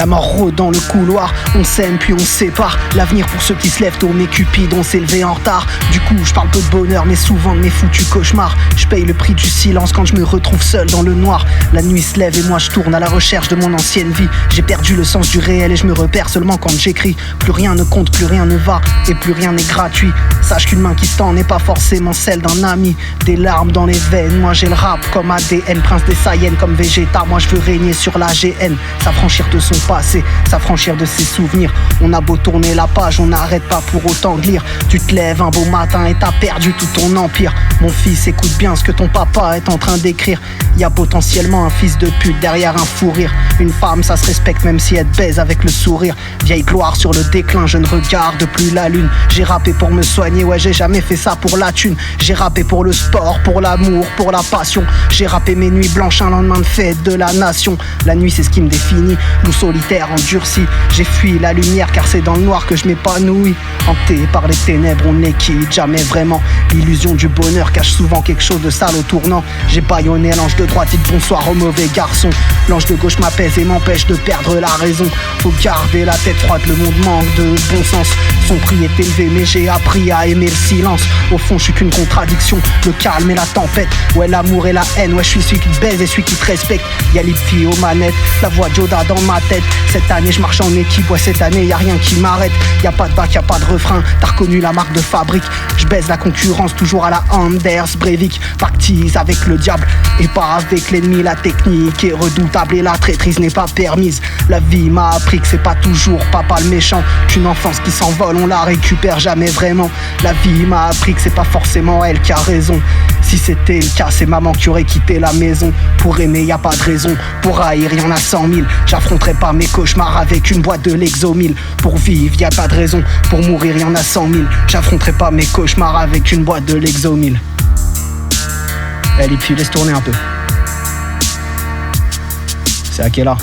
La mort rôde dans le couloir, on s'aime puis on se sépare. L'avenir pour ceux qui se lèvent tôt, mes cupides ont s'élevé en retard. Du coup je parle peu de bonheur mais souvent de mes foutus cauchemars. Je paye le prix du silence quand je me retrouve seul dans le noir. La nuit se lève et moi je tourne à la recherche de mon ancienne vie. J'ai perdu le sens du réel et je me repère seulement quand j'écris. Plus rien ne compte, plus rien ne va et plus rien n'est gratuit. Sache qu'une main qui se tend n'est pas forcément celle d'un ami. Des larmes dans les veines, moi j'ai le rap comme ADN. Prince des Saiyans comme Vegeta, moi je veux régner sur la GN. S'affranchir de son passé, s'affranchir de ses souvenirs. On a beau tourner la page, on n'arrête pas pour autant de lire. Tu te lèves un beau matin et t'as perdu tout ton empire. Mon fils, écoute bien ce que ton papa est en train d'écrire. Y a potentiellement un fils de pute derrière un fou rire. Une femme ça se respecte même si elle te baise avec le sourire. Vieille gloire sur le déclin, je ne regarde plus la lune. J'ai rappé pour me soigner, ouais j'ai jamais fait ça pour la thune. J'ai rappé pour le sport, pour l'amour, pour la passion. J'ai rappé mes nuits blanches, un lendemain de fête de la nation. La nuit c'est ce qui me définit, loup solitaire endurci. J'ai fui la lumière car c'est dans le noir que je m'épanouis. Hanté par les ténèbres, on n'est quitte jamais vraiment. L'illusion du bonheur cache souvent quelque chose de sale au tournant. J'ai bâillonné l'ange de droite, dit bonsoir au mauvais garçon. L'ange de gauche m'apaise et m'empêche de perdre la raison. Faut garder la tête froide, le monde manque de bon sens. Son prix est élevé mais j'ai appris à aimer le silence. Au fond je suis qu'une contradiction, le calme et la tempête. Ouais l'amour et la haine, ouais je suis celui qui te baise et celui qui te respecte. Y'a les filles aux manettes, la voix de Yoda dans ma tête. Cette année je marche en équipe, ouais cette année y'a rien qui m'arrête. Y'a pas de bac, y'a pas de refrain, t'as reconnu la marque de fabrique. Je baise la concurrence toujours à la Anders Breivik. Pactise avec le diable et pas avec l'ennemi. La technique est redoutable et la traîtrise n'est pas permise. La vie m'a appris que c'est pas toujours papa le méchant. Qu'une enfance qui s'envole on la récupère jamais vraiment. La vie m'a appris que c'est pas forcément elle qui a raison. Si c'était le cas c'est maman qui aurait quitté la maison. Pour aimer y a pas de raison, pour haïr y'en a 100 000. J'affronterai pas mes cauchemars avec une boîte de Lexomil. Pour vivre y a pas de raison, pour mourir y'en a 100 000. J'affronterai pas mes cauchemars avec une boîte de Lexomil. Allez puis laisse tourner un peu. C'est à quelle heure ?